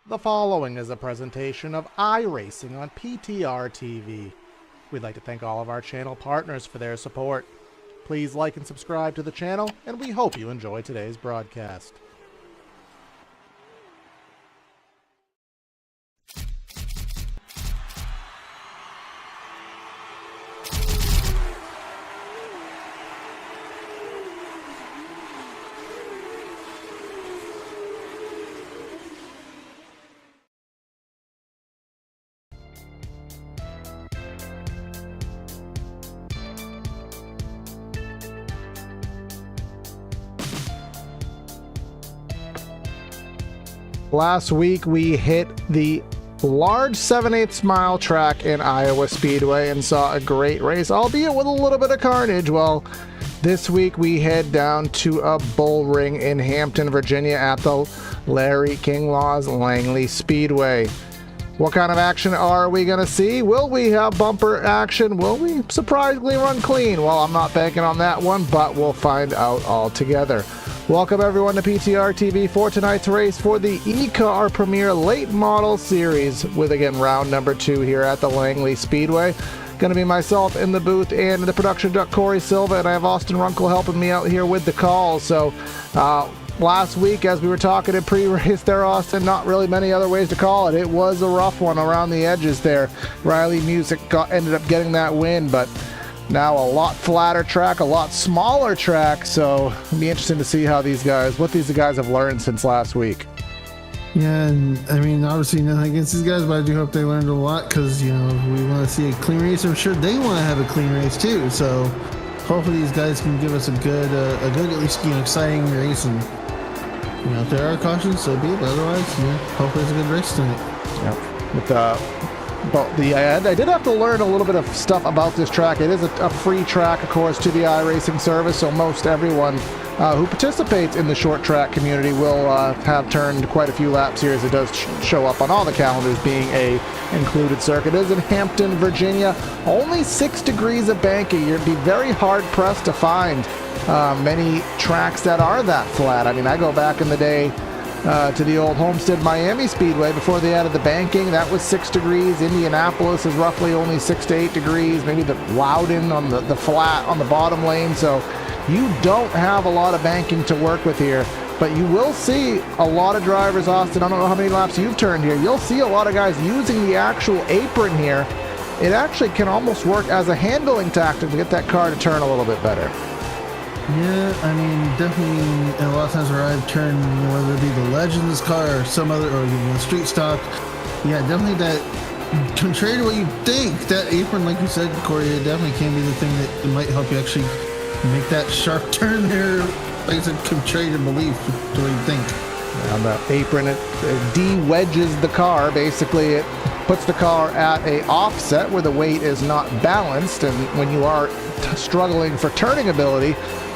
The following is a presentation of iRacing on PTRTV. We'd like to thank all of our channel partners for their support. Please like and subscribe to the channel, and we hope you enjoy today's broadcast. Last week we hit the large 7/8 mile track in Iowa Speedway and saw a great race, albeit with a little bit of carnage. Well, this week we head down to a bull ring in Hampton, Virginia at the Larry Kinglaw's Langley Speedway. What kind of action are we going to see? Will we have bumper action? Will we surprisingly run clean? Well, I'm not banking on that one, but we'll find out all together. Welcome everyone to PTRTV for tonight's race for the eCar Premier Late Model Series with, again, round number 2 here at the Langley Speedway. Going to be myself in the booth and the production duck Corey Silva, and I have Austin Runkle helping me out here with the calls. So last week, as we were talking in pre-race there, Austin, not really many other ways to call it. It was a rough one around the edges there. Riley Music ended up getting that win, but now a lot flatter track, a lot smaller track, so it'll be interesting to see how these guys have learned since last week. Yeah, and I mean, obviously nothing against these guys, but I do hope they learned a lot because, you know, we want to see a clean race. I'm sure they want to have a clean race too, so hopefully these guys can give us a good, at least, you know, exciting race. And, you know, if there are cautions, so be it, but otherwise, you know, hopefully it's a good race tonight. Yeah. I did have to learn a little bit of stuff about this track. It is a free track, of course, to the iRacing service, so most everyone who participates in the short track community will have turned quite a few laps here, as it does show up on all the calendars being a included circuit. It is in Hampton, Virginia. Only 6 degrees of banking. You'd be very hard-pressed to find many tracks that are that flat. I mean, I go back in the day to the old Homestead Miami Speedway before they added the banking. That was 6 degrees. Indianapolis is roughly only 6 to 8 degrees. Maybe the Loudon on the flat on the bottom lane. So you don't have a lot of banking to work with here, but you will see a lot of drivers, Austin. I don't know how many laps you've turned here. You'll see a lot of guys using the actual apron here. It actually can almost work as a handling tactic to get that car to turn a little bit better. Yeah, I mean, definitely a lot of times where I've turned, whether it be the Legends car or some other, or, you know, street stock, yeah, definitely that, contrary to what you think, that apron, like you said, Corey, it definitely can be the thing that might help you actually make that sharp turn there. Like I said, contrary to belief, to what you think. On the apron, it de-wedges the car. Basically, it puts the car at a offset where the weight is not balanced, and when you are struggling for turning ability,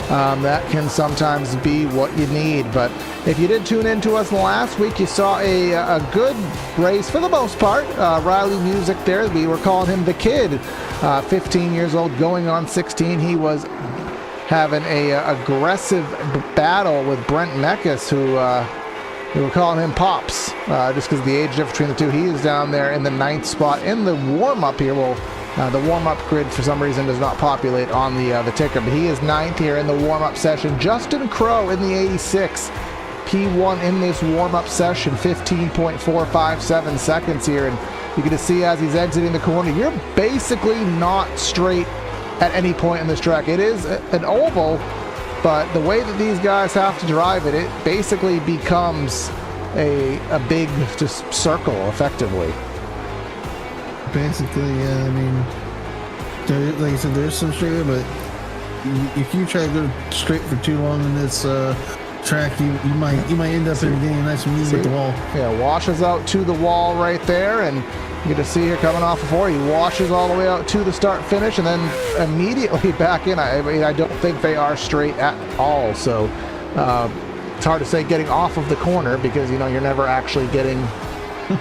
that can sometimes be what you need. But if you did tune in to us last week, you saw a good race for the most part. Riley Music there, we were calling him the kid, 15 years old going on 16. He was having a aggressive battle with Brent Meckes, who we were calling him Pops, just because of the age difference between the two. He is down there in the 9th spot in the warm-up here. Well, the warm-up grid, for some reason, does not populate on the ticker, but he is 9th here in the warm-up session. Justin Crow in the 86, P1 in this warm-up session, 15.457 seconds here, and you can just see as he's exiting the corner, you're basically not straight at any point in this track. It is an oval, but the way that these guys have to drive it, it basically becomes a big just circle, effectively. Basically, yeah, I mean, like I said, there's some straight, but if you try to go straight for too long in this track, you might end up in getting a nice move with the wall. Yeah, washes out to the wall right there, and you get to see here coming off of 4. He washes all the way out to the start finish, and then immediately back in. I mean, I don't think they are straight at all, so it's hard to say getting off of the corner because, you know, you're never actually getting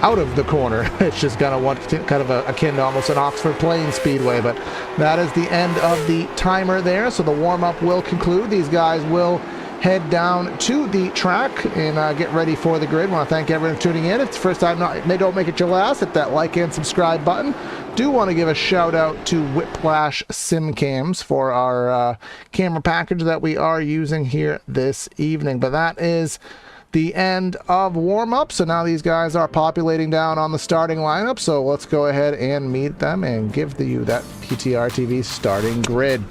out of the corner. It's just kind of akin to almost an Oxford Plains Speedway, but that is the end of the timer there, so the warm-up will conclude. These guys will head down to the track and get ready for the grid. Want to thank everyone for tuning in. If it's the first time, don't make it your last. Hit that like and subscribe button. Do want to give a shout out to Whiplash Sim Cams for our camera package that we are using here this evening. But that is the end of warm-up. So now these guys are populating down on the starting lineup. So let's go ahead and meet them and give you that PTRTV starting grid.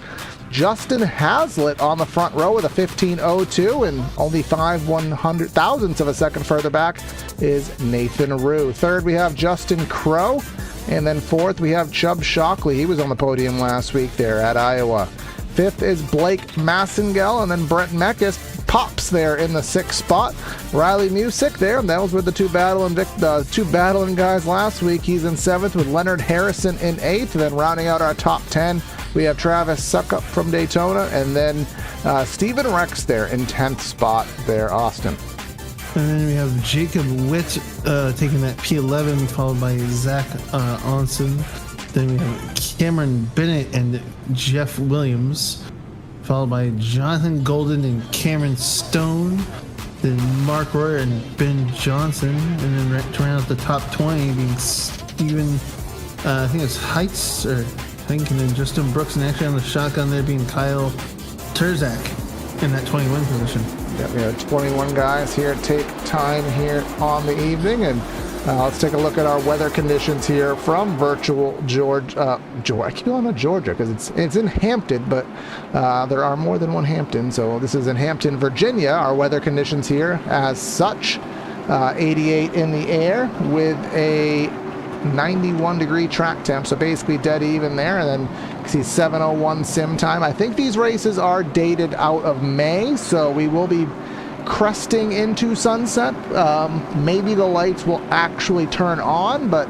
Justin Hazlitt on the front row with a 15.02, and only 5/100,000ths of a second further back is Nathan Rue. Third, we have Justin Crow, and then fourth, we have Chubb Shockley. He was on the podium last week there at Iowa. Fifth is Blake Massengel, and then Brent Meckes pops there in the sixth spot. Riley Music there, and that was with the two battling guys last week. He's in seventh with Leonard Harrison in eighth. And then rounding out our top 10, we have Travis Suckup from Daytona, and then Stephen Rex there in 10th spot there, Austin. And then we have Jacob Witt taking that P11, followed by Zach Onson. Then we have Cameron Bennett and Jeff Williams, followed by Jonathan Golden and Cameron Stone. Then Mark Royer and Ben Johnson. And then to round out the top 20 being Steven, I think it's Heights, and then Justin Brooks, and actually on the shotgun there being Kyle Terzak in that 21 position. Yeah, we have 21 guys here take time here on the evening, and let's take a look at our weather conditions here from virtual Georgia. I keep calling it Georgia because it's in Hampton, but there are more than one Hampton. So this is in Hampton, Virginia. Our weather conditions here as such: 88 in the air with a 91-degree track temp, so basically dead even there. And then you see 7:01 sim time. I think these races are dated out of May, so we will be cresting into sunset. Maybe the lights will actually turn on, but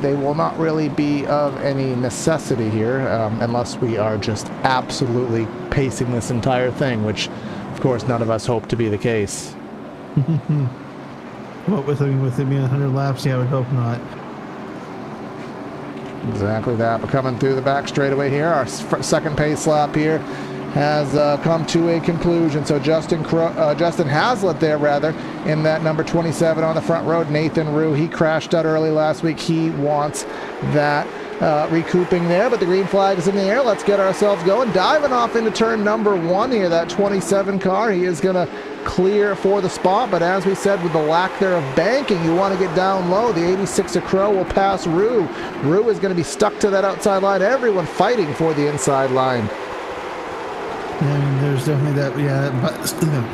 they will not really be of any necessity here unless we are just absolutely pacing this entire thing, which of course none of us hope to be the case. Well, with it being 100 laps, yeah, I would hope not. Exactly that. But coming through the back straightaway here, our second pace lap here has come to a conclusion. So Justin Hazlitt there, rather, in that number 27 on the front row. Nathan Rue, he crashed out early last week. He wants that recouping there, but the green flag is in the air. Let's get ourselves going. Diving off into turn number 1 here, that 27 car. He is going to clear for the spot, but as we said, with the lack there of banking, you want to get down low. The 86 of Crow will pass Rue. Rue is going to be stuck to that outside line. Everyone fighting for the inside line. Yeah, I mean, there's definitely that,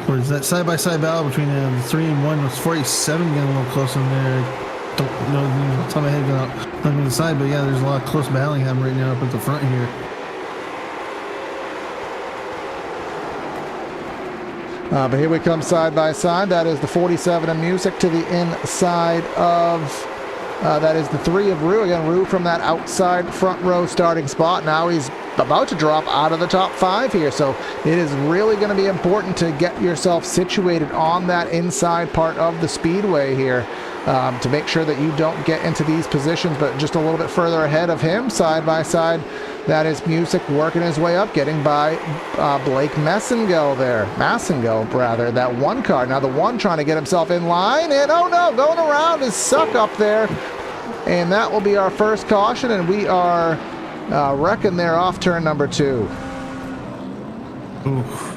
where's that side-by-side battle between the 3 and 1 was 47, getting a little close in there. Don't know off the top of my head on the side, but yeah, there's a lot of close battling happening right now up at the front here. But here we come side by side. That is the 47 of Music to the inside of, that is the 3 of Rue. Again, Rue from that outside front row starting spot. Now he's about to drop out of the top 5 here. So it is really going to be important to get yourself situated on that inside part of the speedway here to make sure that you don't get into these positions. But just a little bit further ahead of him, side by side, that is Music working his way up, getting by Blake Massengel there. Massengel, rather, that 1 car. Now the 1 trying to get himself in line, and oh no, going around is Suck up there. And that will be our first caution, and we are wrecking there off turn number 2. Oof.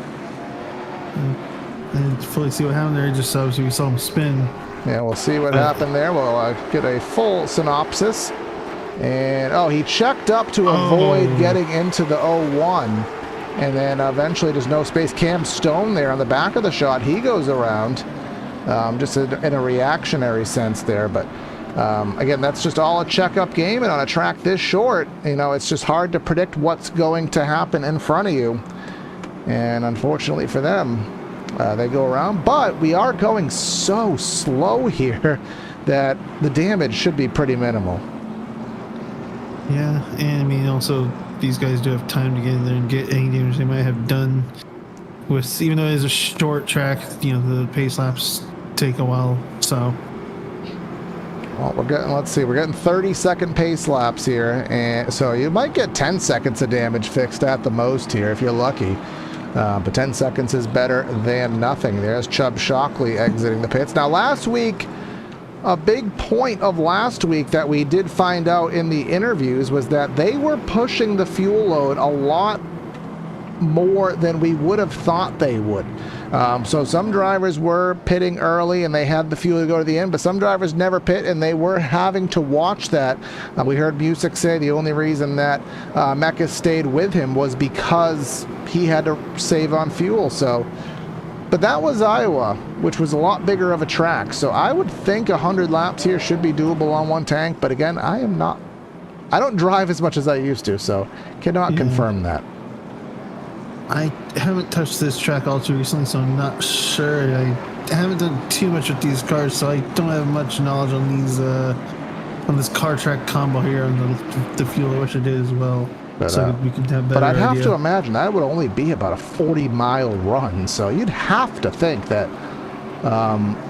I didn't fully see what happened there, just obviously we saw him spin. Yeah, we'll see what happened there. We'll get a full synopsis. And, he checked up to avoid getting into the 01. And then eventually there's no space. Cam Stone there on the back of the shot. He goes around just in a reactionary sense there. But, again, that's just all a checkup game. And on a track this short, it's just hard to predict what's going to happen in front of you. And unfortunately for them, they go around. But we are going so slow here that the damage should be pretty minimal. Yeah, and I mean, also, these guys do have time to get in there and get any damage they might have done. Even though it is a short track, the pace laps take a while, so. Well, we're getting 30-second pace laps here, and so you might get 10 seconds of damage fixed at the most here if you're lucky. But 10 seconds is better than nothing. There's Chubb Shockley exiting the pits. Now, last week, a big point of last week that we did find out in the interviews was that they were pushing the fuel load a lot more than we would have thought they would. So some drivers were pitting early and they had the fuel to go to the end, but some drivers never pit and they were having to watch that. We heard Music say the only reason that Mecca stayed with him was because he had to save on fuel. So, but that was Iowa, which was a lot bigger of a track. So I would think 100 laps here should be doable on one tank. But again, I don't drive as much as I used to, so cannot confirm that. I haven't touched this track all too recently, so I'm not sure. I haven't done too much with these cars, so I don't have much knowledge on these on this car track combo here on the fuel. I wish I did as well, but, so we could have better. But I'd have idea. to imagine that would only be about a 40-mile run, so you'd have to think that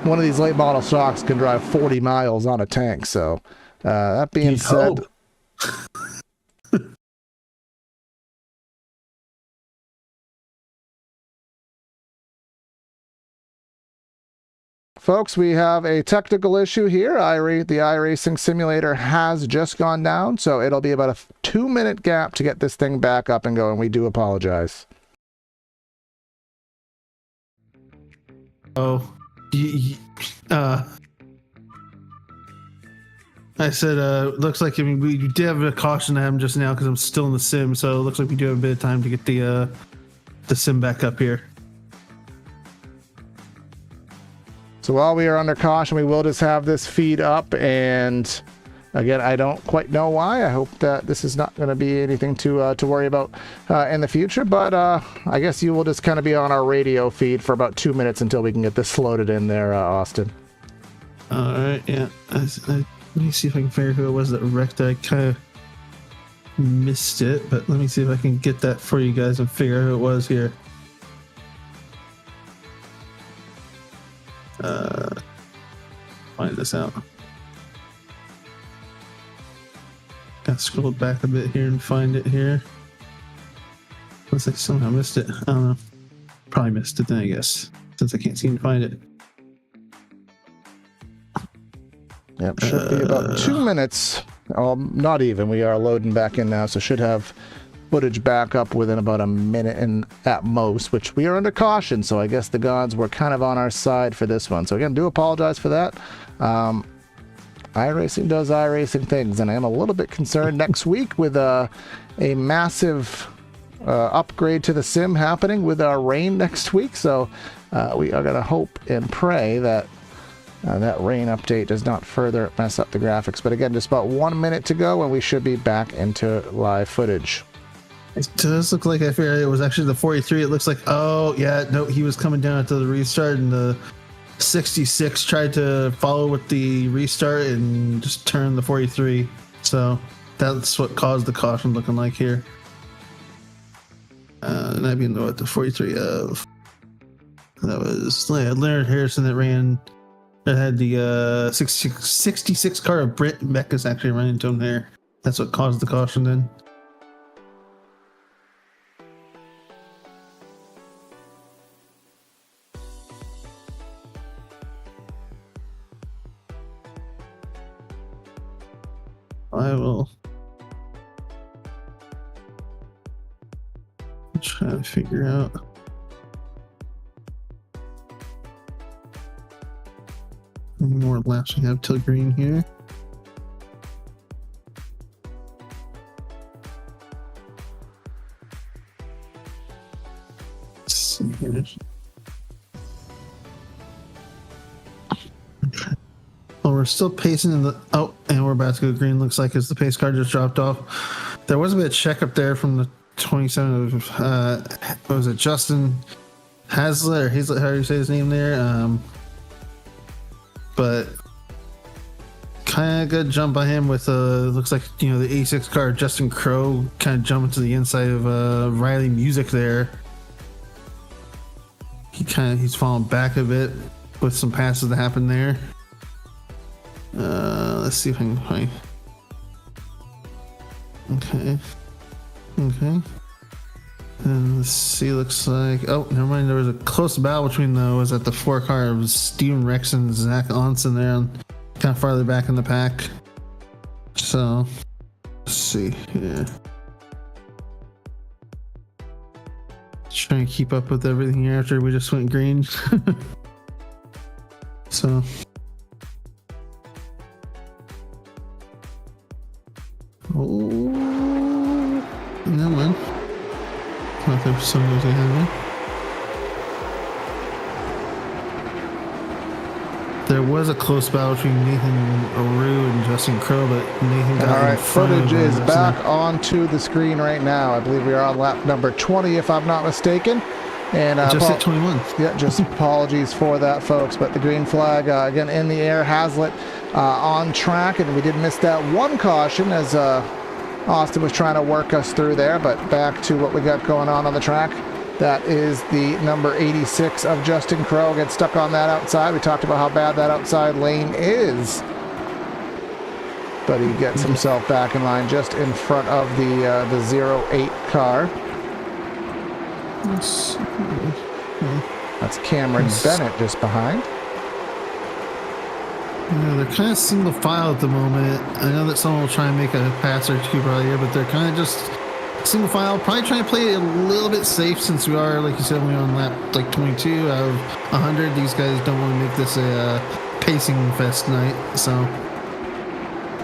one of these late model stocks can drive 40 miles on a tank. So that being said. Folks, we have a technical issue here. The iRacing simulator has just gone down, so it'll be about a 2-minute gap to get this thing back up and going. We do apologize. Oh, I said, looks like we did have a caution to him just now because I'm still in the sim, so it looks like we do have a bit of time to get the sim back up here. So while we are under caution, we will just have this feed up, and again, I don't quite know why. I hope that this is not going to be anything to worry about in the future, but I guess you will just kind of be on our radio feed for about 2 minutes until we can get this loaded in there, Austin. All right, yeah. Let me see if I can figure out who it was that wrecked. I kind of missed it, but let me see if I can get that for you guys and figure out who it was here. Find this out. Got to scroll back a bit here and find it here. Looks like somehow missed it. I don't know. Probably missed it then, I guess, since I can't seem to find it. Yep, should be about 2 minutes. Not even. We are loading back in now, so should have footage back up within about a minute and at most, which we are under caution, so I guess the gods were kind of on our side for this one. So again, do apologize for that. iRacing does iRacing things, and I am a little bit concerned next week with a massive upgrade to the sim happening with our rain next week. So we are going to hope and pray that that rain update does not further mess up the graphics. But again, just about 1 minute to go, and we should be back into live footage. It does look like I figured it was actually the 43. It looks like, oh, yeah, no, he was coming down after the restart, and the 66 tried to follow with the restart and just turned the 43. So that's what caused the caution looking like here. And I'd be in the 43 of. That was Leonard Harrison that had the 66 car of Brent Mecca's actually running into him there. That's what caused the caution then. I will try to figure out. How many more laps we have till green here? Let's see here. Well, we're still pacing in the... Oh, and we're about to go green, looks like, as the pace car just dropped off. There was a bit of check up there from the 27 of... what was it? Justin Haslett, or Hazlett, how do you say his name there? But kind of good jump by him with, looks like, the A6 car, Justin Crow, kind of jumping to the inside of Riley Music there. He's falling back a bit with some passes that happened there. Let's see if I can find. Okay. And let's see, looks like, oh, never mind. There was a close battle between was at the 4 car. It was Steven Rex and Zach Onsen there, kind of farther back in the pack. So, let's see here. Trying to keep up with everything here after we just went green. So. Oh, no one. I think for some reason there was a close battle between Nathan Aru and Justin Crow, but Nathan got all right, in front footage of is him. back onto the screen right now. I believe we are on lap number 20, if I'm not mistaken. And just hit 21. Yeah, just apologies for that, folks. But the green flag again in the air. Hazlitt on track, and we did miss that one caution as Austin was trying to work us through there. But back to what we got going on the track. That is the number 86 of Justin Crow. Gets stuck on that outside. We talked about how bad that outside lane is. But he gets himself back in line just in front of the 08 car. That's Cameron Bennett just behind. Yeah, they're kind of single file at the moment. I know that someone will try and make a pass or two probably here, but they're kind of just single file. Probably trying to play it a little bit safe since we are, like you said, we're on lap like 22 out of 100. These guys don't want to make this a pacing fest night, so.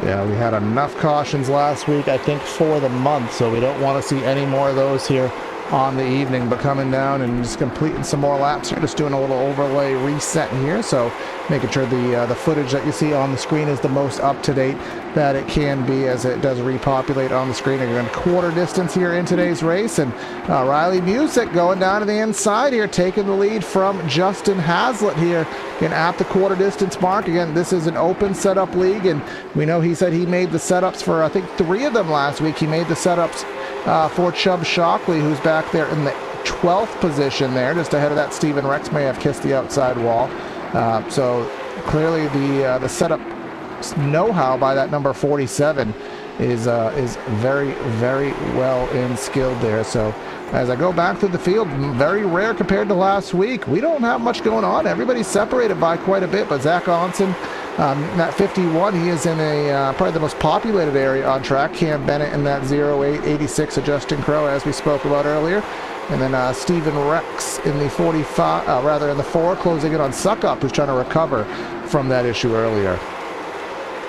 Yeah, we had enough cautions last week, I think, for the month, so we don't want to see any more of those here on the evening. But coming down and just completing some more laps here, just doing a little overlay reset here, so making sure the footage that you see on the screen is the most up-to-date that it can be as it does repopulate on the screen. We're going to quarter distance here in today's race, and Riley Music going down to the inside here, taking the lead from Justin Hazlitt here again at the quarter distance mark. Again, this is an open setup league, and we know he said he made the setups for I think 3 of them last week. He made the setups for Chubb Shockley, who's back there in the 12th position there, just ahead of that. Steven Rex may have kissed the outside wall. So clearly the setup know-how by that number 47 is very, very well and skilled there. So as I go back through the field, very rare compared to last week. We don't have much going on. Everybody's separated by quite a bit, but Zach Onsen, that 51, he is in a probably the most populated area on track. Cam Bennett in that 08, 86 of Justin Crow, as we spoke about earlier. And then Steven Rex in the 45, rather in the 4, closing it on Suckup, who's trying to recover from that issue earlier.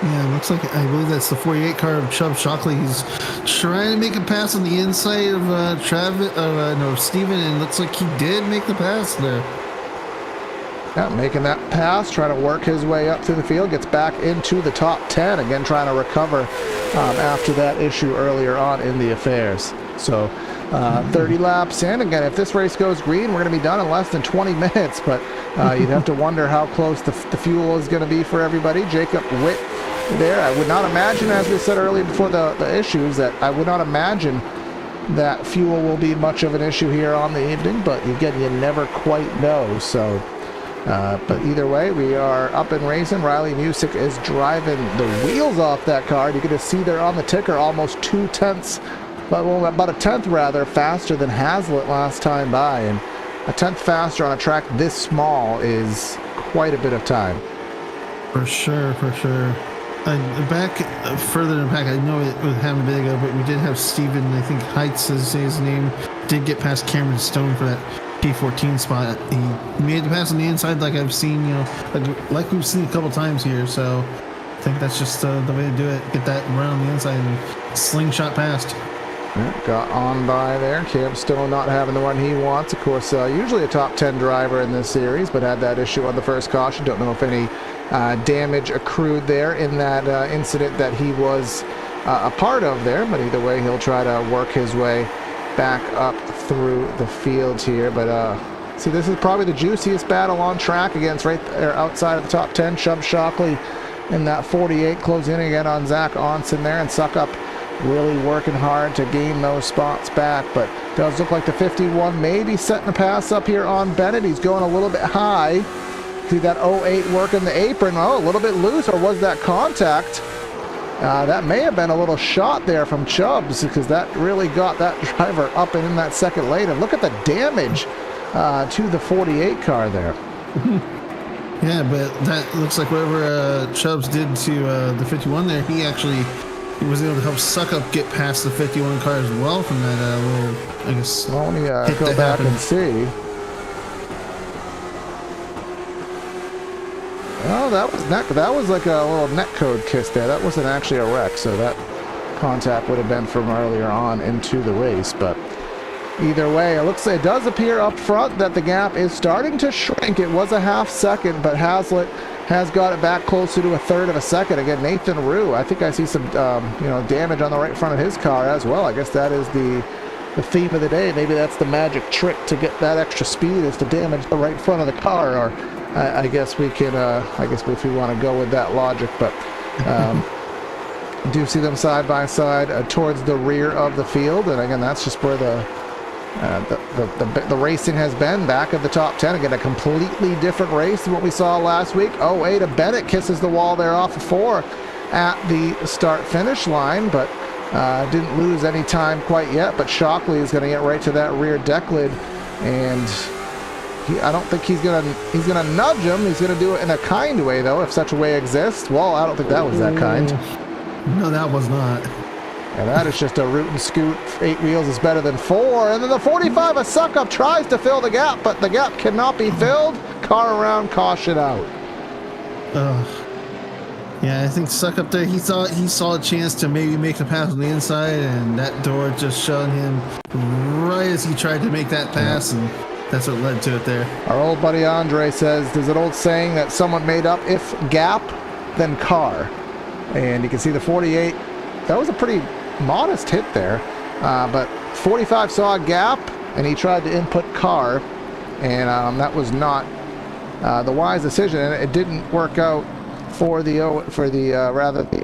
Yeah, it looks like, I believe that's the 48 car of Chubb Shockley. He's trying to make a pass on the inside of Steven, and looks like he did make the pass there. Yeah, making that pass, trying to work his way up through the field, gets back into the top 10, again trying to recover after that issue earlier on in the affairs. So 30 laps in. Again, if this race goes green, we're going to be done in less than 20 minutes, but you'd have to wonder how close the fuel is going to be for everybody. Jacob Witt there. I would not imagine, as we said earlier before the issues, that I would not imagine that fuel will be much of an issue here on the evening, but again, you never quite know. So but either way, we are up and racing. Riley Music is driving the wheels off that car. You can just see there on the ticker almost 2 tenths, well, about a tenth rather, faster than Hazlitt last time by, and a tenth faster on a track this small is quite a bit of time. For sure, for sure. Back further in the pack, I know it was Hamabiga, but we did have Steven, I think Heights is his name, did get past Cameron Stone for that P14 spot. He made the pass on the inside, like I've seen, you know, like we've seen a couple times here. So I think that's just the way to do it. Get that run on the inside and slingshot past. Yeah, got on by there. Cam Stone not having the one he wants. Of course, usually a top 10 driver in this series, but had that issue on the first caution. Don't know if any damage accrued there in that incident that he was a part of there, but either way, he'll try to work his way back up through the field here. But see, this is probably the juiciest battle on track against right there outside of the top 10. Chubb Shockley in that 48, closing in again on Zach Onsen there, and Suckup really working hard to gain those spots back. But does look like the 51 maybe setting a pass up here on Bennett. He's going a little bit high. See that 08 working the apron. Oh, a little bit loose, or was that contact? That may have been a little shot there from Chubbs, because that really got that driver up and in that second lane. And look at the damage to the 48 car there. Yeah, but that looks like whatever Chubbs did to the 51 there, he was able to help Suck Up get past the 51 car as well from that little, I guess. Well, let me go back and see. Oh, that was like a little netcode kiss there. That wasn't actually a wreck, so that contact would have been from earlier on into the race. But either way, it does appear up front that the gap is starting to shrink. It was a half second, but Hazlitt has got it back closer to a third of a second. Again, Nathan Rue, I think I see some damage on the right front of his car as well. I guess that is the theme of the day. Maybe that's the magic trick to get that extra speed, is to damage the right front of the car. Or I guess we can, if we want to go with that logic, but do see them side by side towards the rear of the field. And again, that's just where the racing has been, back of the top 10. Again, a completely different race than what we saw last week. 08 of Bennett kisses the wall there off of 4 at the start finish line, but didn't lose any time quite yet. But Shockley is going to get right to that rear deck lid, and I don't think he's gonna nudge him. He's gonna do it in a kind way, though, if such a way exists. Well, I don't think that was that kind. No, that was not. And that is just a root and scoot. 8 wheels is better than 4. And then the 45 of Suck Up tries to fill the gap, but the gap cannot be filled. Car around, caution out. Yeah, I think Suck Up there, he saw a chance to maybe make the pass on the inside, and that door just showed him right as he tried to make that pass, and that's what led to it there. Our old buddy Andre says there's an old saying that someone made up: if gap, then car. And you can see the 48, that was a pretty modest hit there, but 45 saw a gap and he tried to input car, and that was not the wise decision, and it didn't work out for the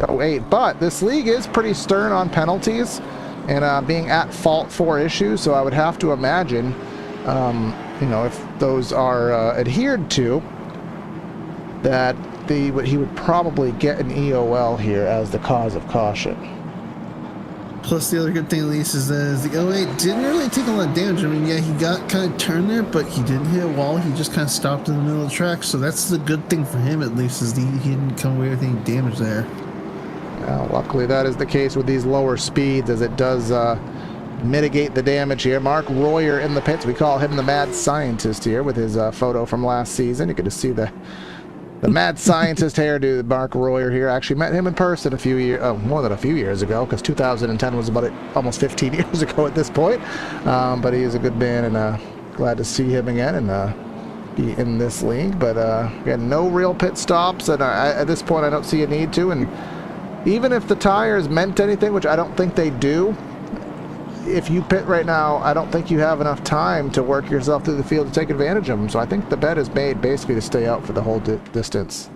08. But this league is pretty stern on penalties and being at fault for issues, so I would have to imagine if those are adhered to, that he would probably get an EOL here as the cause of caution. Plus, the other good thing, at least, is that the 08 didn't really take a lot of damage. I mean, yeah, he got kind of turned there, but he didn't hit a wall. He just kind of stopped in the middle of the track. So that's the good thing for him, at least, is he didn't come away with any damage there. Well, luckily, that is the case with these lower speeds, as it does mitigate the damage here. Mark Royer in the pits. We call him the mad scientist here with his photo from last season. You can just see the mad scientist hairdo, Mark Royer here. Actually met him in person more than a few years ago, because 2010 was about almost 15 years ago at this point. But he is a good man, and glad to see him again and be in this league. But again, no real pit stops, and at this point I don't see a need to. And even if the tires meant anything, which I don't think they do, if you pit right now, I don't think you have enough time to work yourself through the field to take advantage of them. So I think the bet is made basically to stay out for the whole distance.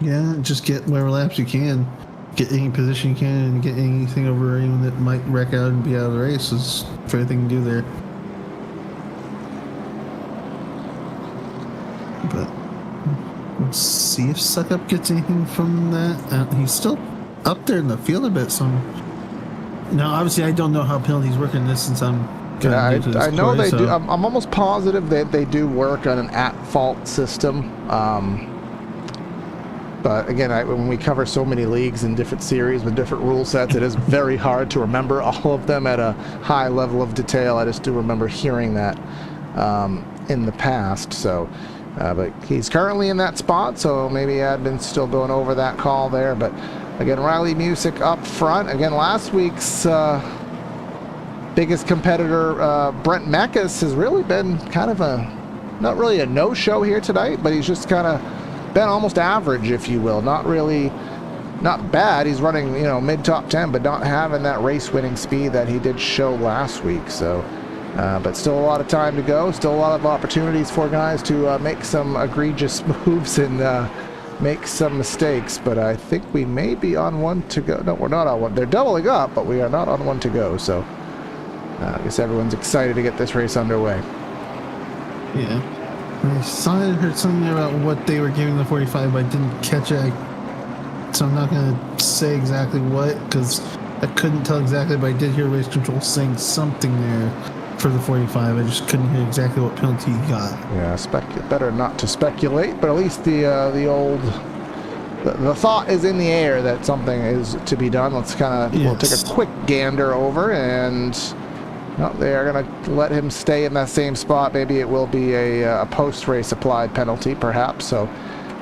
Yeah, just get whatever laps you can, get any position you can, and get anything over anyone that might wreck out and be out of the race is fair thing to do there. But let's see if Suck Up gets anything from that. He's still up there in the field a bit, so now, obviously, I don't know how penalties work in this, since I'm kind of new to this I know course, they do. I'm almost positive that they do work on an at-fault system. But again, when we cover so many leagues in different series with different rule sets, it is very hard to remember all of them at a high level of detail. I just do remember hearing that in the past. So, but he's currently in that spot, so maybe admin's still going over that call there. But again, Riley Music up front. Again, last week's biggest competitor, Brent Mekas, has really been kind of not really a no-show here tonight, but he's just kind of been almost average, if you will. Not bad. He's running, mid-top 10, but not having that race-winning speed that he did show last week. So, but still a lot of time to go. Still a lot of opportunities for guys to make some egregious moves and make some mistakes, but I think we may be on one to go. No, we're not on one. They're doubling up, but we are not on one to go. So I guess everyone's excited to get this race underway. Yeah. I heard something about what they were giving the 45, but I didn't catch it. so I'm not going to say exactly what, because I couldn't tell exactly, but I did hear Race Control saying something there for the 45. I just couldn't hear exactly what penalty he got. Yeah, better not to speculate, but at least the thought is in the air that something is to be done. Let's we'll take a quick gander over, and they are going to let him stay in that same spot. Maybe it will be a post-race applied penalty, perhaps. So,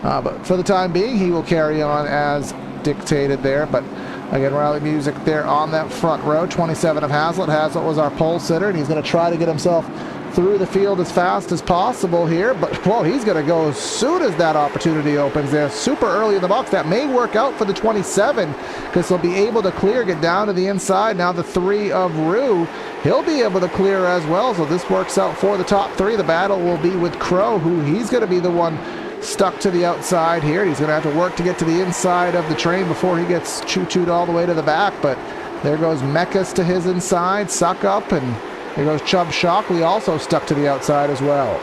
but for the time being, he will carry on as dictated there. But again, rally music there on that front row. 27 of Hazlitt. Hazlitt was our pole sitter, and he's going to try to get himself through the field as fast as possible here. But, whoa, he's going to go as soon as that opportunity opens there. Super early in the box. That may work out for the 27, because he'll be able to clear, get down to the inside. Now the 3 of Rue, he'll be able to clear as well. So this works out for the top 3. The battle will be with Crow, who he's going to be the one stuck to the outside here. He's going to have to work to get to the inside of the train before he gets choo-chooed all the way to the back. But there goes Meckus to his inside, suck up, and there goes Chubb Shockley, also stuck to the outside as well.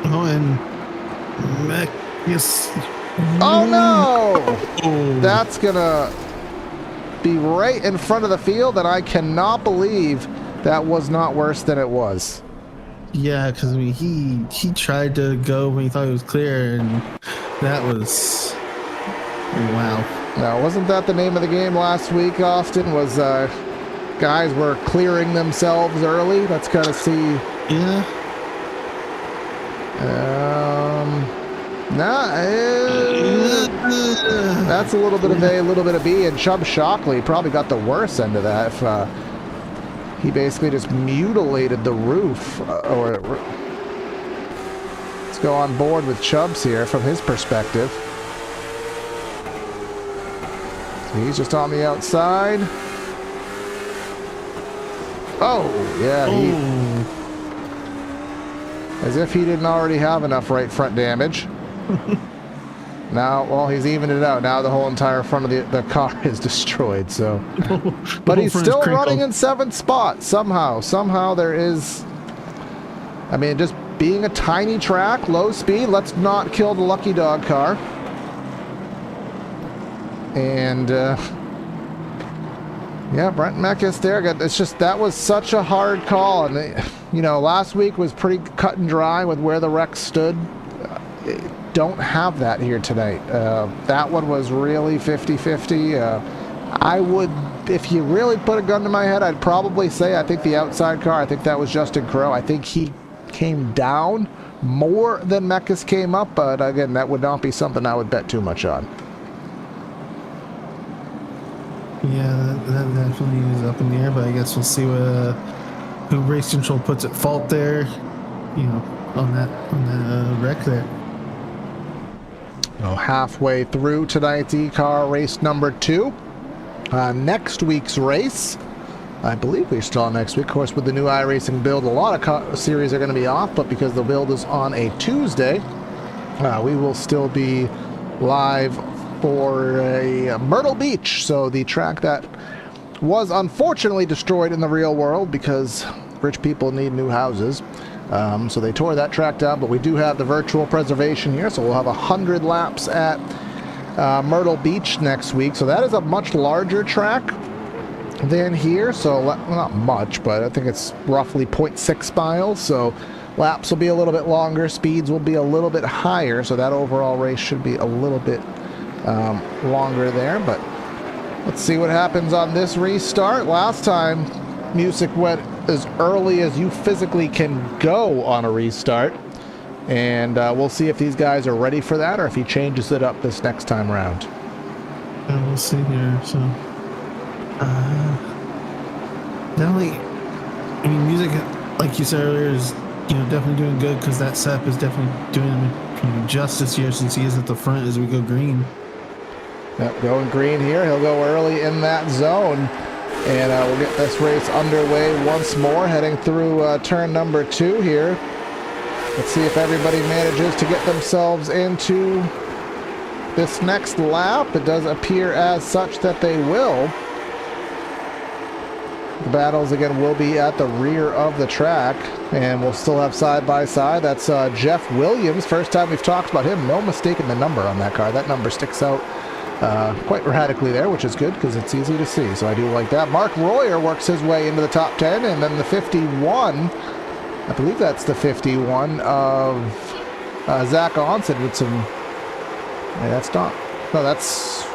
Oh, and Meckus. Oh no! That's going to be right in front of the field, and I cannot believe that was not worse than it was. Yeah, because I mean, he tried to go when he thought he was clear, and that was wow. Now, wasn't that the name of the game last week, Austin? Was guys were clearing themselves early? Let's kind of see. Yeah. That's a little bit of A, a little bit of B, and Chubb Shockley probably got the worst end of that. If he basically just mutilated the roof. Let's go on board with Chubbs here from his perspective. So he's just on the outside. Oh, yeah. As if he didn't already have enough right front damage. Now, well, he's evened it out. Now the whole entire front of the car is destroyed. So, but he's still running in 7th spot somehow. Somehow there is. I mean, just being a tiny track, low speed. Let's not kill the lucky dog car. And yeah, Brent Meckus there. It's just that was such a hard call, and you know, last week was pretty cut and dry with where the wreck stood. Don't have that here tonight. That one was really 50-50. I would, if you really put a gun to my head, I'd probably say I think the outside car, I think that was Justin Crow. I think he came down more than Meckus came up, but again, that would not be something I would bet too much on. Yeah, that definitely is up in the air, but I guess we'll see what who Race Control puts at fault there, you know, on that wreck there. Well, halfway through tonight's eCar race number 2. Next week's race, I believe we're still on next week. Of course, with the new iRacing build, a lot of series are going to be off, but because the build is on a Tuesday, we will still be live for a Myrtle Beach. So the track that was unfortunately destroyed in the real world because rich people need new houses. So they tore that track down, but we do have the virtual preservation here, so we'll have 100 laps at Myrtle Beach next week. So that is a much larger track than here, so not much, but I think it's roughly 0.6 miles, so laps will be a little bit longer, speeds will be a little bit higher, so that overall race should be a little bit longer there. But let's see what happens on this restart. Last time music went as early as you physically can go on a restart, and we'll see if these guys are ready for that or if he changes it up this next time around. We'll see here. So definitely, I mean, music, like you said earlier, is, you know, definitely doing good, because that SEP is definitely doing him justice here since he is at the front as we go green. Yep, going green here. He'll go early in that zone. And we'll get this race underway once more, heading through turn number 2 here. Let's see if everybody manages to get themselves into this next lap. It does appear as such that they will. battles again will be at the rear of the track, and we'll still have side-by-side. That's Jeff Williams. First time we've talked about him. No mistaking the number on that car. That number sticks out quite radically there, which is good because it's easy to see. So I do like that. Mark Royer works his way into the top 10, and then the 51, I believe that's the 51 of Zach Onson with some... that's not... No, that's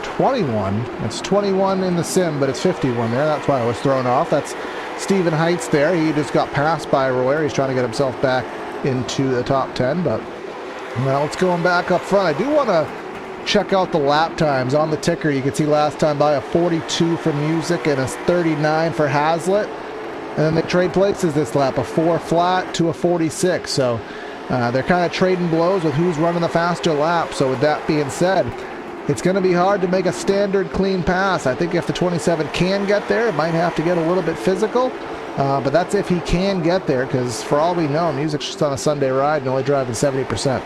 21. It's 21 in the sim, but it's 51 there. That's why I was thrown off. That's Stephen Heights there. He just got passed by Royer. He's trying to get himself back into the top 10, but now it's going back up front. I do want to check out the lap times on the ticker. You can see last time by a 42 for Music and a 39 for Hazlitt, and then they trade places this lap, a 4 flat to a 46. So they're kind of trading blows with who's running the faster lap. So with that being said, it's going to be hard to make a standard clean pass. I think if the 27 can get there, it might have to get a little bit physical. But that's if he can get there, because for all we know, Music's just on a Sunday ride and only driving 70%.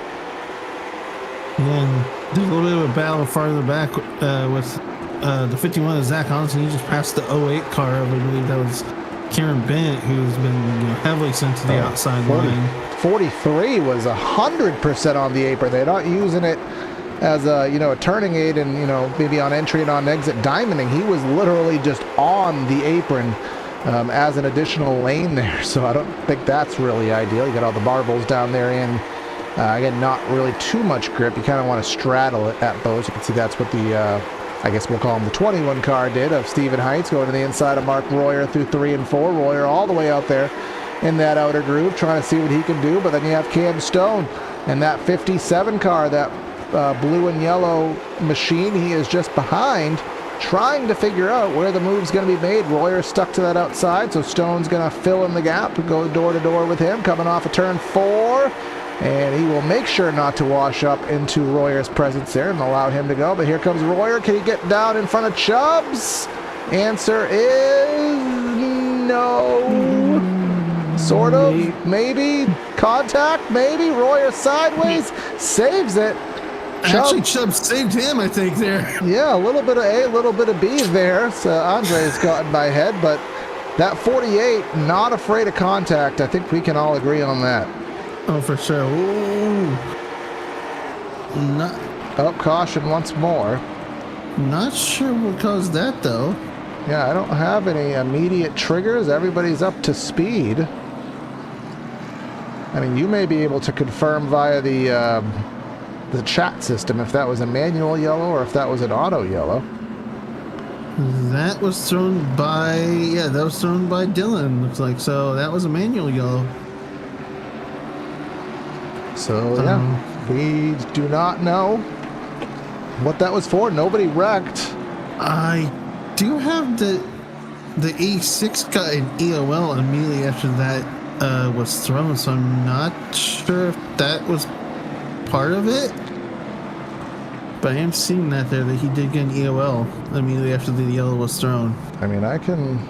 And there's a little bit of a battle farther back with the 51 of Zach Onson. He just passed the 08 car. I believe that was Karen Bennett, who's been heavily sent to the outside line. 43 was 100% on the apron. They're not using it as a a turning aid and maybe on entry and on exit diamonding. He was literally just on the apron as an additional lane there. So I don't think that's really ideal. You got all the barbels down there and again, not really too much grip. You kind of want to straddle it at both. You can see that's what the I guess we'll call him the 21 car did of Stephen Heights, going to the inside of Mark Royer through 3 and 4. Royer all the way out there in that outer groove, trying to see what he can do. But then you have Cam Stone and that 57 car, that blue and yellow machine. He is just behind, trying to figure out where the move's going to be made. Royer stuck to that outside, so Stone's going to fill in the gap and go door to door with him, coming off of turn 4. And he will make sure not to wash up into Royer's presence there and allow him to go. But here comes Royer. Can he get down in front of Chubbs? Answer is no. Sort of, maybe. Contact, maybe. Royer sideways, saves it. Actually, Chubbs saved him, I think, there. Yeah, a little bit of A, a little bit of B there. So Andre's got in my head, but that 48, not afraid of contact. I think we can all agree on that. Oh, for sure. Ooh. Caution once more. Not sure what caused that, though. Yeah, I don't have any immediate triggers. Everybody's up to speed. I mean, you may be able to confirm via the chat system if that was a manual yellow or if that was an auto yellow. That was thrown by, Dylan, looks like. So that was a manual yellow. So, yeah, we do not know what that was for. Nobody wrecked. I do have the E6 got an EOL immediately after that was thrown, so I'm not sure if that was part of it. But I am seeing that there, that he did get an EOL immediately after the yellow was thrown. I mean, I can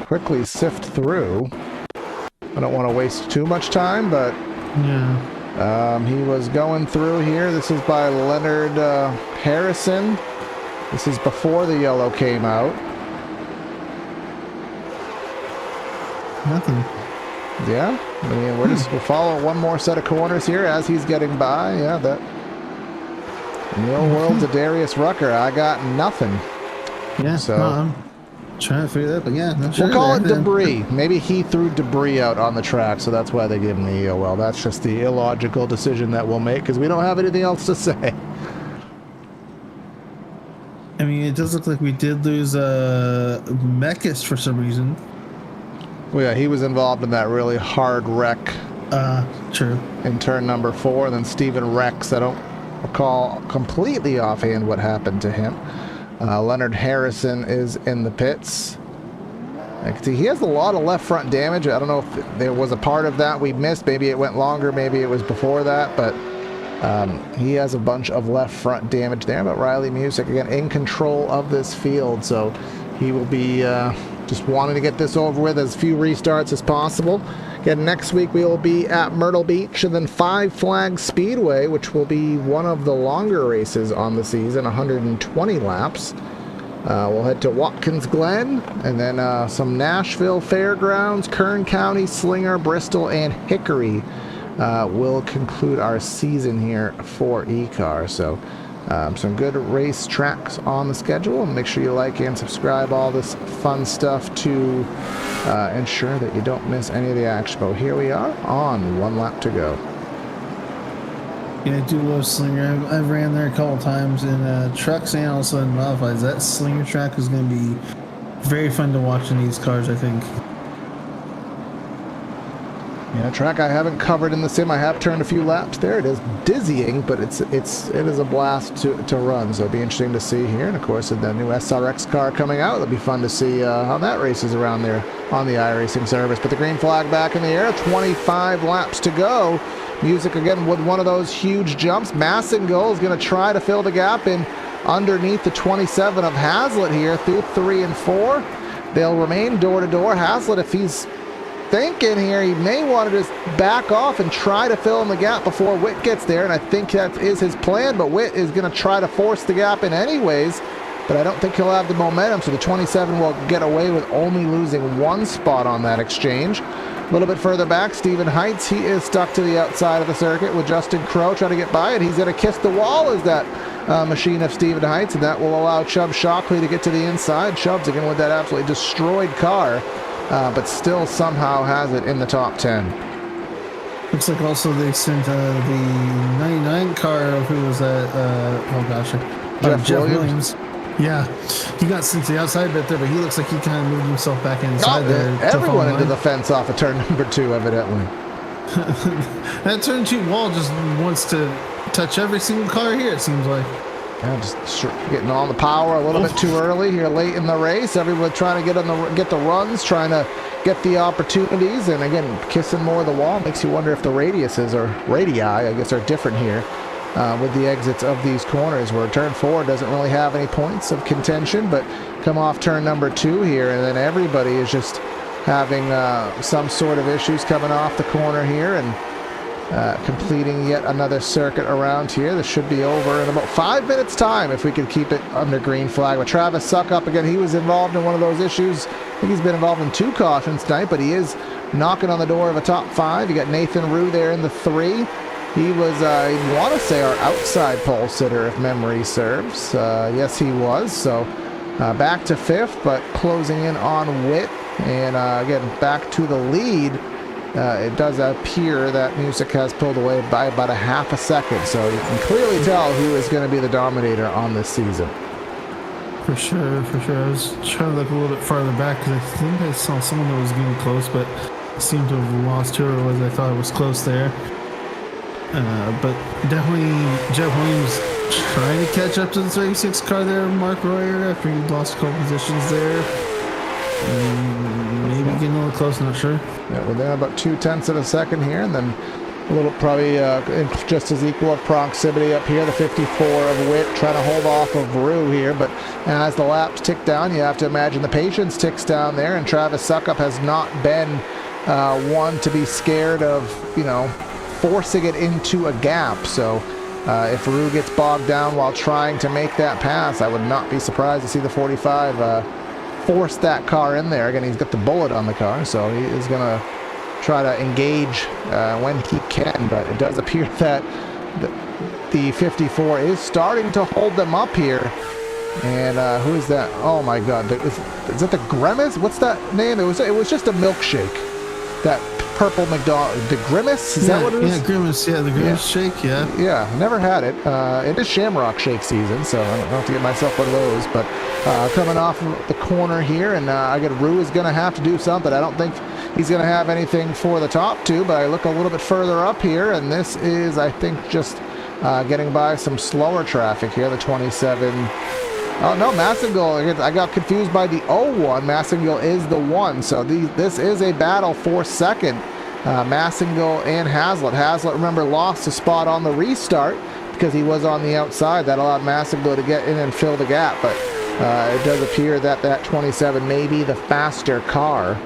quickly sift through. I don't want to waste too much time, but... yeah. He was going through here. This is by Leonard Harrison. This is before the yellow came out. Nothing. Yeah, I mean, we'll follow one more set of corners here as he's getting by. Yeah, that in the old world of Darius Rucker, I got nothing. Yeah, so I'm trying to figure that, but yeah, we'll call it debris. Maybe he threw debris out on the track, so that's why they gave him the EOL. That's just the illogical decision that we'll make because we don't have anything else to say. I mean, it does look like we did lose Mekis for some reason. Well, yeah, he was involved in that really hard wreck. True. In turn number 4, and then Steven Rex. I don't recall completely offhand what happened to him. Leonard Harrison is in the pits. I can see he has a lot of left front damage. I don't know if there was a part of that we missed. Maybe it went longer. Maybe it was before that. But he has a bunch of left front damage there. But Riley Music, again, in control of this field. So he will be just wanting to get this over with, as few restarts as possible. Again, next week we will be at Myrtle Beach and then Five Flags Speedway, which will be one of the longer races on the season, 120 laps. We'll head to Watkins Glen, and then some Nashville Fairgrounds, Kern County, Slinger, Bristol, and Hickory will conclude our season here for eCar. So some good race tracks on the schedule, and make sure you like and subscribe, all this fun stuff to ensure that you don't miss any of the action. But here we are on one lap to go. Yeah, I do love Slinger. I've ran there a couple times in trucks and also in modifieds. That Slinger track is going to be very fun to watch in these cars, I think. Yeah, a track I haven't covered in the sim. I have turned a few laps there. It is dizzying, but it is a blast to run. So it'll be interesting to see here. And of course, with the new SRX car coming out, it'll be fun to see how that races around there on the iRacing service. But the green flag back in the air. 25 laps to go. Music again with one of those huge jumps. Massengel is going to try to fill the gap in underneath the 27 of Hazlitt here through 3 and 4. They'll remain door to door. Hazlitt, if he's thinking here, he may want to just back off and try to fill in the gap before Witt gets there, and I think that is his plan, but Witt is going to try to force the gap in anyways, but I don't think he'll have the momentum, so the 27 will get away with only losing 1 spot on that exchange. A little bit further back, Stephen Heights, he is stuck to the outside of the circuit with Justin Crow trying to get by it. He's going to kiss the wall as that machine of Stephen Heights, and that will allow Chubb Shockley to get to the inside. Chubb's again with that absolutely destroyed car, but still somehow has it in the top 10. Looks like also they sent the 99 car of who was that? Oh gosh, Jeff Williams. Yeah, he got sent to the outside bit there, but he looks like he kind of moved himself back inside there. Everyone into the fence off of turn number 2, evidently. That turn 2 wall just wants to touch every single car here, it seems like. Yeah, just getting on the power a little bit too early here late in the race. Everyone trying to get the runs, trying to get the opportunities, and again, kissing more of the wall. Makes you wonder if the radiuses or radii, I guess, are different here with the exits of these corners, where turn 4 doesn't really have any points of contention, but come off turn number 2 here, and then everybody is just having some sort of issues coming off the corner here, and completing yet another circuit around here. This should be over in about 5 minutes time if we could keep it under green flag. With Travis Suckup, again, he was involved in one of those issues. I think he's been involved in 2 cautions tonight, but he is knocking on the door of a top 5. You got Nathan Rue there in the 3. He was, I want to say, our outside pole sitter, if memory serves. Yes, he was. So back to 5th, but closing in on Witt. And again, back to the lead. It does appear that Music has pulled away by about a half a second, so you can clearly tell who is going to be the dominator on this season. For sure, for sure. I was trying to look a little bit farther back because I think I saw someone that was getting close, but seemed to have lost whoever it was. I thought it was close there. But definitely Jeff Williams trying to catch up to the 36 car there, Mark Royer, after he lost a couple positions there. Maybe getting a little close, not sure. Yeah, we're there about 0.2 of a second here, and then a little probably just as equal of proximity up here. The 54 of Witt trying to hold off of Rue here, but as the laps tick down, you have to imagine the patience ticks down there, and Travis Suckup has not been one to be scared of, you know, forcing it into a gap. So if Rue gets bogged down while trying to make that pass, I would not be surprised to see the 45 force that car in there. Again, he's got the bullet on the car, so he is going to try to engage when he can, but it does appear that the 54 is starting to hold them up here. And who is that? Oh my god, is that the Grimace? What's that name? It was just a milkshake, that purple McDonald's, the Grimace, is that what it is? Yeah, Grimace, yeah, the Grimace shake, yeah. Yeah, never had it. It is Shamrock Shake season, so I don't have to get myself one of those, but coming off the corner here, and I get Rue is going to have to do something. I don't think he's going to have anything for the top 2, but I look a little bit further up here, and this is, I think, just getting by some slower traffic here, the 27. Oh no, Massengel, I got confused by the 01. Massengel is the 1, so this is a battle for second. Massengel and Hazlitt. Hazlitt, remember, lost a spot on the restart because he was on the outside. That allowed Massengel to get in and fill the gap, but it does appear that that 27 may be the faster car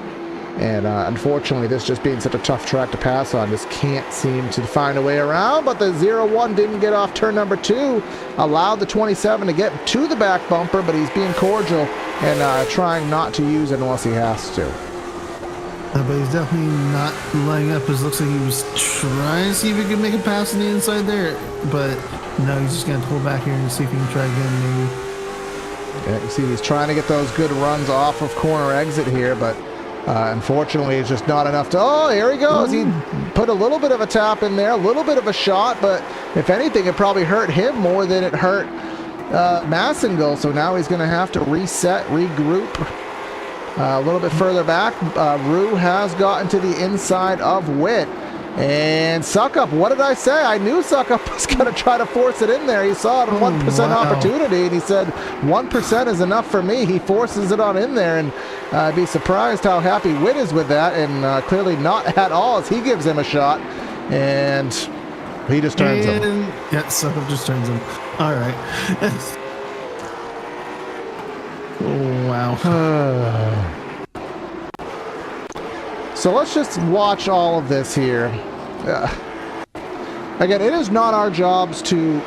And unfortunately, this just being such a tough track to pass on, just can't seem to find a way around. But the 0-1 didn't get off turn number 2, allowed the 27 to get to the back bumper, but he's being cordial and trying not to use it unless he has to. But he's definitely not lining up. It looks like he was trying to see if he could make a pass on the inside there. But no, he's just going to pull back here and see if he can try again, maybe. Yeah, you see he's trying to get those good runs off of corner exit here, but unfortunately it's just not enough to... Oh, here he goes. He put a little bit of a tap in there, a little bit of a shot, but if anything, it probably hurt him more than it hurt Makeeng. So now he's going to have to reset, regroup. A little bit further back, Rue has gotten to the inside of Witt. And Suckup, what did I say? I knew Suckup was going to try to force it in there. He saw it a 1% opportunity, and he said, 1% is enough for me. He forces it on in there, and I'd be surprised how happy Witt is with that, and clearly not at all as he gives him a shot. And he just turns him. Yeah, Suckup just turns him. All right. Wow. So let's just watch all of this here. Again, it is not our jobs to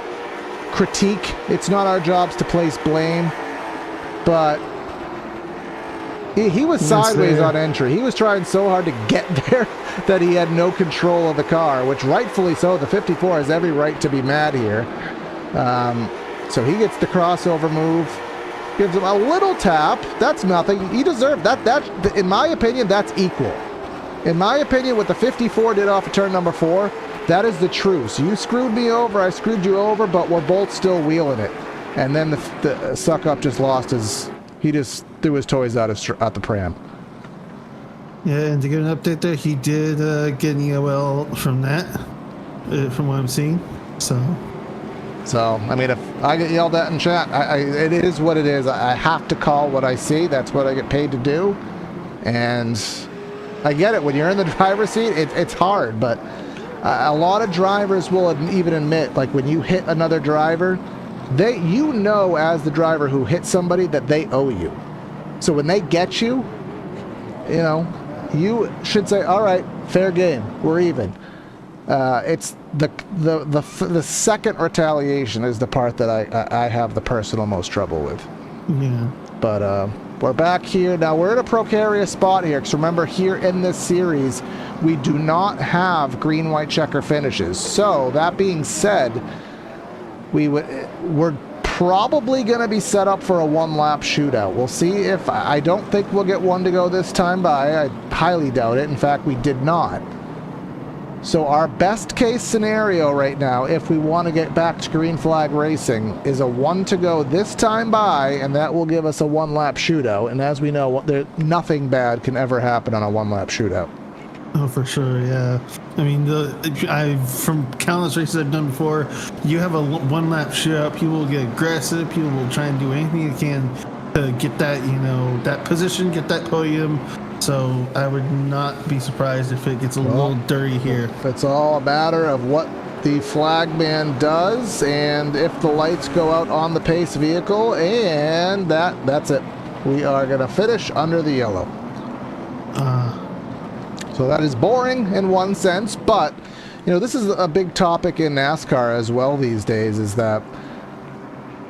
critique. It's not our jobs to place blame. But he was sideways on entry. He was trying so hard to get there that he had no control of the car, which rightfully so. The 54 has every right to be mad here. So he gets the crossover move. Gives him a little tap. That's nothing. He deserved that. That, in my opinion, that's equal. In my opinion, what the 54 did off of turn number 4, that is the truce. You screwed me over, I screwed you over, but we're both still wheeling it. And then the Suck-Up just lost his... He just threw his toys out the pram. Yeah, and to give an update there, he did get an EOL from that, from what I'm seeing. So, I mean, if I get yelled at in chat, it is what it is. I have to call what I see. That's what I get paid to do. And I get it. When you're in the driver's seat, it's hard. But a lot of drivers will even admit, like when you hit another driver, you know as the driver who hit somebody that they owe you. So when they get you, you know, you should say, all right, fair game. We're even. It's the second retaliation is the part that I have the personal most trouble with. Yeah. But we're back here. Now we're in a precarious spot here, because remember, here in this series, we do not have green-white checker finishes. So that being said, we're probably going to be set up for a one-lap shootout. We'll see if... I don't think we'll get one to go this time by. I highly doubt it. In fact, we did not. So our best case scenario right now, if we want to get back to green flag racing, is a one to go this time by, and that will give us a one-lap shootout. And as we know, nothing bad can ever happen on a one-lap shootout. Oh, for sure, yeah. I mean, from countless races I've done before, you have a one-lap shootout. People will get aggressive. People will try and do anything they can to get that, that position, get that podium. So I would not be surprised if it gets a little dirty here. It's all a matter of what the flagman does, and if the lights go out on the pace vehicle, and that's it. We are going to finish under the yellow. So that is boring in one sense, but this is a big topic in NASCAR as well these days, is that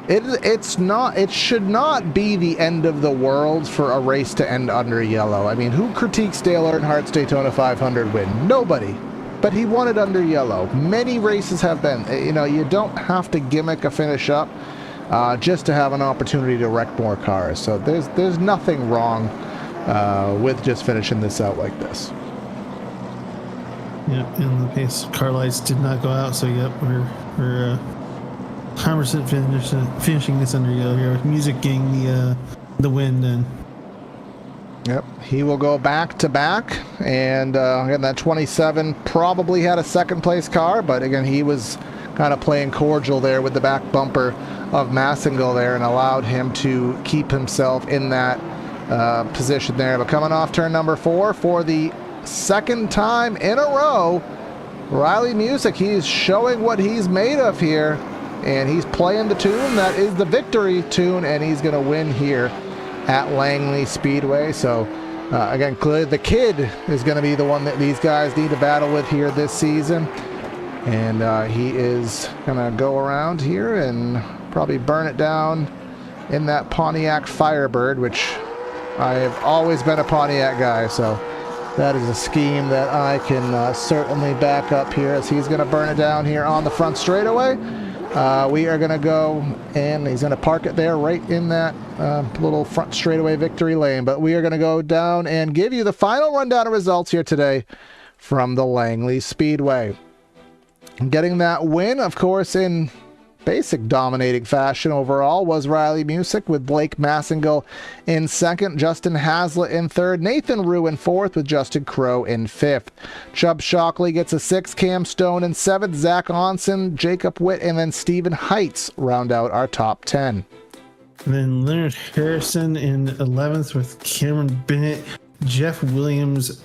it should not be the end of the world for a race to end under yellow. I mean, who critiques Dale Earnhardt's Daytona 500 win? Nobody. But he won it under yellow. Many races have been. You don't have to gimmick a finish up just to have an opportunity to wreck more cars. So there's nothing wrong with just finishing this out like this. Yep, and the pace car lights did not go out, so yep, we're 100% finishing this under yellow here with Music getting the win then. Yep, he will go back to back, and again, that 27 probably had a second place car, but again, he was kind of playing cordial there with the back bumper of Makeeng there and allowed him to keep himself in that position there. But coming off turn number 4 for the second time in a row, Riley Music, he's showing what he's made of here, and he's playing the tune that is the victory tune, and he's going to win here at Langley Speedway. So Again, clearly the kid is going to be the one that these guys need to battle with here this season. And he is going to go around here and probably burn it down in that Pontiac Firebird, which I have always been a Pontiac guy, so that is a scheme that I can certainly back up here, as he's going to burn it down here on the front straightaway. We are going to go, and he's going to park it there right in that little front straightaway victory lane. But we are going to go down and give you the final rundown of results here today from the Langley Speedway. Getting that win, of course, in basic dominating fashion overall, was Riley Music, with Blake Massengill in second, Justin Haslett in third, Nathan Rue in fourth, with Justin Crow in fifth. Chubb Shockley gets a sixth, Cam Stone in seventh, Zach Onson, Jacob Witt, and then Stephen Heights round out our top 10. And then Leonard Harrison in 11th, with Cameron Bennett, Jeff Williams,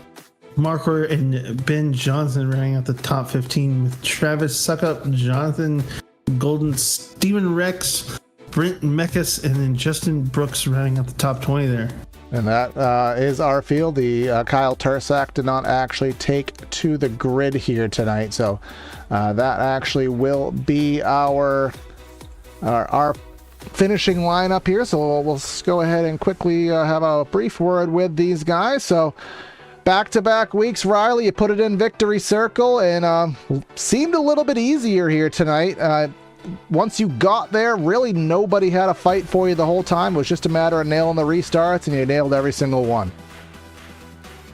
Mark Royer, and Ben Johnson rounding out the top 15, with Travis Suckup, Jonathan Golden, Stephen Rex, Brent Meckus, and then Justin Brooks rounding out the top 20 there. And that is our field. The Kyle Tursak did not actually take to the grid here tonight, so that actually will be our finishing lineup here. So we'll go ahead and quickly have a brief word with these guys. So back-to-back weeks, Riley, you put it in victory circle, and seemed a little bit easier here tonight. Once you got there, really nobody had a fight for you the whole time. It was just a matter of nailing the restarts, and you nailed every single one.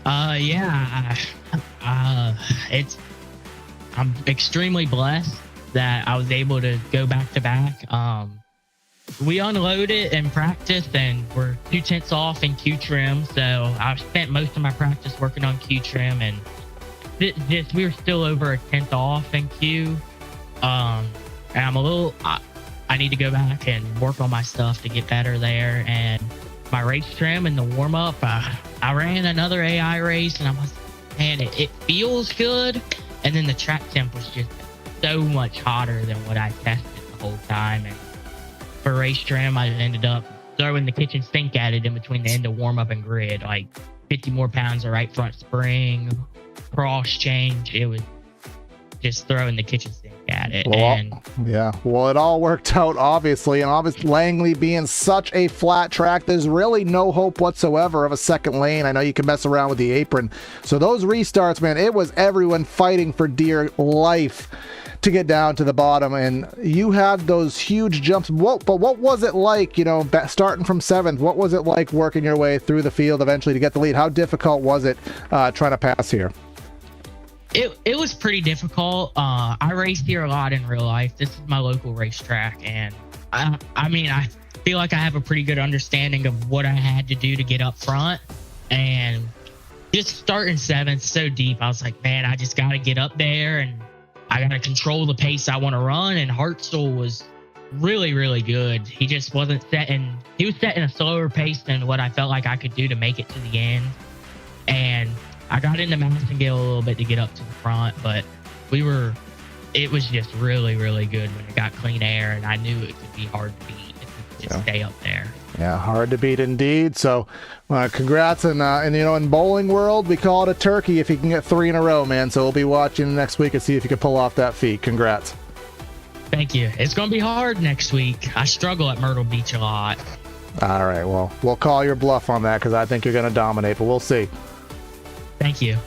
Yeah. I'm extremely blessed that I was able to go back-to-back. We unloaded in practice, and we're 2/10 off in Q trim. So I spent most of my practice working on Q trim, and we were still over a 10th off in Q. And I'm I need to go back and work on my stuff to get better there. And my race trim and the warm up, I ran another AI race, and I was, man, it feels good. And then the track temp was just so much hotter than what I tested the whole time. And for race trim, I ended up throwing the kitchen sink at it in between the end of warm up and grid, like 50 more pounds of right front spring, cross change. It was just throwing the kitchen sink at it. Well, it all worked out, obviously, and obviously Langley being such a flat track, there's really no hope whatsoever of a second lane. I know you can mess around with the apron. So those restarts, man, it was everyone fighting for dear life to get down to the bottom, and you had those huge jumps. But what was it like, starting from 7th? What was it like working your way through the field eventually to get the lead? How difficult was it trying to pass here? It was pretty difficult. I raced here a lot in real life. This is my local racetrack, and I feel like I have a pretty good understanding of what I had to do to get up front. And just starting 7th so deep, I was like, man, I just got to get up there, and I got to control the pace I want to run. And Hartzell was really, really good. He just wasn't he was setting a slower pace than what I felt like I could do to make it to the end. And I got into Massengill a little bit to get up to the front, but it was just really, really good when it got clean air, and I knew it could be hard to beat if we could just stay up there. Yeah, hard to beat indeed. So congrats. And in bowling world, we call it a turkey if you can get 3 in a row, man. So we'll be watching next week and see if you can pull off that feat. Congrats. Thank you. It's going to be hard next week. I struggle at Myrtle Beach a lot. All right, well, we'll call your bluff on that because I think you're going to dominate, but we'll see. Thank you.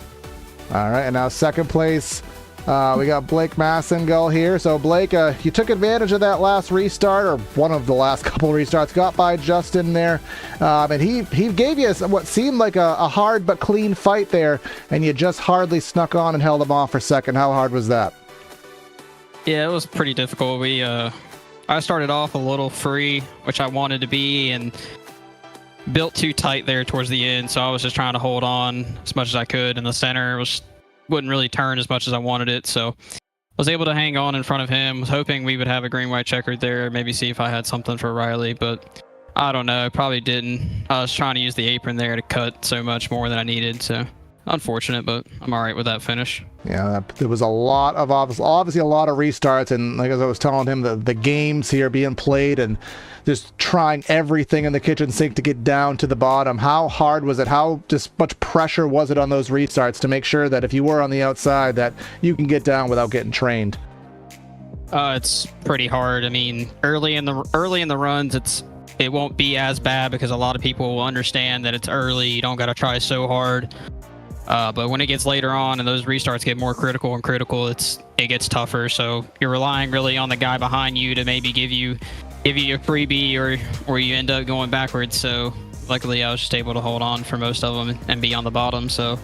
All right, and now second place, we got Blake Massengill here. So Blake, you took advantage of that last restart, or one of the last couple restarts, got by Justin there, and he gave you what seemed like a hard but clean fight there, and you just hardly snuck on and held him off for second. How hard was that? Yeah, it was pretty difficult. I started off a little free, which I wanted to be, and built too tight there towards the end, so I was just trying to hold on as much as I could in the center. Wouldn't really turn as much as I wanted it, so I was able to hang on in front of him. Was hoping we would have a green-white checkered there, maybe see if I had something for Riley, but I don't know, probably didn't. I was trying to use the apron there to cut so much more than I needed, so unfortunate, but I'm all right with that finish. Yeah, there was a lot of obviously a lot of restarts, and like as I was telling him, the games here being played and just trying everything in the kitchen sink to get down to the bottom. How hard was it? How just much pressure was it on those restarts to make sure that if you were on the outside that you can get down without getting trained? It's pretty hard. I mean, early in the runs, it won't be as bad because a lot of people will understand that it's early. You don't got to try so hard. But when it gets later on and those restarts get more critical and critical, it gets tougher. So you're relying really on the guy behind you to maybe give you a freebie, or you end up going backwards. So luckily I was just able to hold on for most of them and be on the bottom, so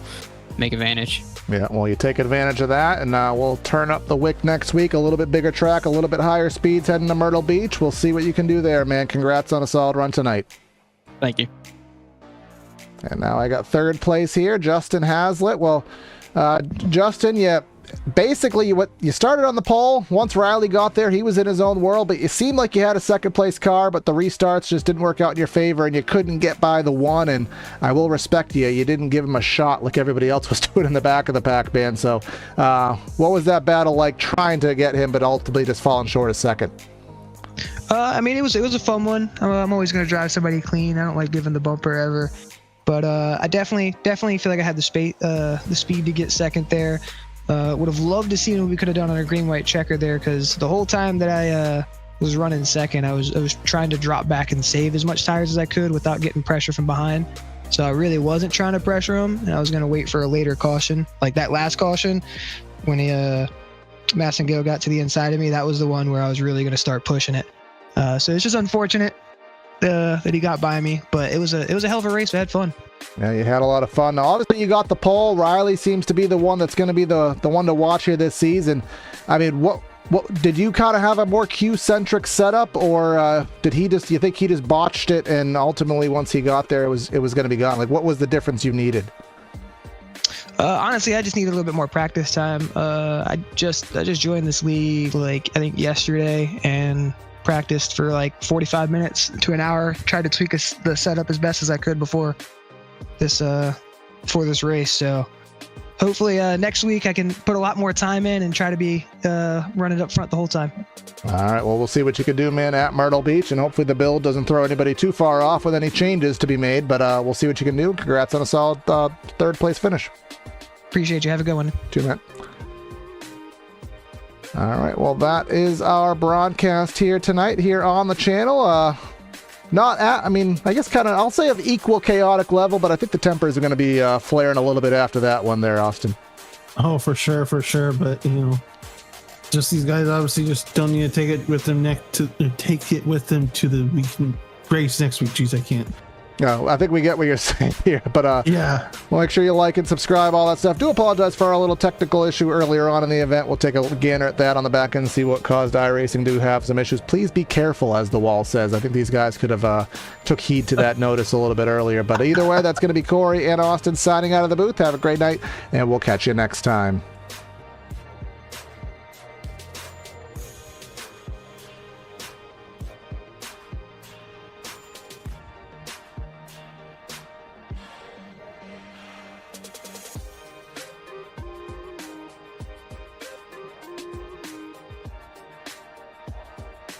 make advantage. Yeah, well, you take advantage of that, and we'll turn up the wick next week. A little bit bigger track, a little bit higher speeds heading to Myrtle Beach. We'll see what you can do there, man. Congrats on a solid run tonight. Thank you. And now I got third place here, Justin Hazlitt. Well, Justin, basically you started on the pole. Once Riley got there, he was in his own world, but it seemed like you had a second place car, but the restarts just didn't work out in your favor, and you couldn't get by the one. And I will respect you didn't give him a shot like everybody else was doing in the back of the pack, man. So what was that battle like, trying to get him but ultimately just falling short of second? I mean, it was a fun one. I'm always going to drive somebody clean. I don't like giving the bumper ever, but I definitely feel like I had the speed to get second there. Would have loved to see what we could have done on a green-white checker there, because the whole time that I was running second, I was trying to drop back and save as much tires as I could without getting pressure from behind. So I really wasn't trying to pressure him, and I was going to wait for a later caution. Like that last caution, when Makeeng got to the inside of me, that was the one where I was really going to start pushing it. So it's just unfortunate that he got by me, but it was a hell of a race. We had fun. Yeah, you had a lot of fun. Now, obviously, you got the pole. Riley seems to be the one that's going to be the one to watch here this season. I mean, what did you kind of have a more Q-centric setup, or do you think he just botched it, and ultimately once he got there, it was going to be gone? Like, what was the difference you needed? Honestly, I just needed a little bit more practice time. I just joined this league I think yesterday, and practiced for 45 minutes to an hour. Tried to tweak the setup as best as I could before this race. So hopefully next week I can put a lot more time in and try to be running up front the whole time. All right, well, we'll see what you can do, man, at Myrtle Beach, and hopefully the build doesn't throw anybody too far off with any changes to be made, but we'll see what you can do. Congrats on a solid third place finish. Appreciate you. Have a good one. Too, man. All right, well, that is our broadcast here tonight here on the channel. I guess kind of, I'll say of equal chaotic level, but I think the tempers are going to be flaring a little bit after that one there, Austin. Oh, for sure. But, just these guys obviously just don't need to take it with them to the race next week. Jeez, I can't. No, I think we get what you're saying here, but yeah. Well, make sure you like and subscribe, all that stuff. Do apologize for our little technical issue earlier on in the event. We'll take a gander at that on the back end and see what caused iRacing to have some issues. Please be careful, as the wall says. I think these guys could have took heed to that notice a little bit earlier. But either way, that's going to be Corey and Austin signing out of the booth. Have a great night, and we'll catch you next time.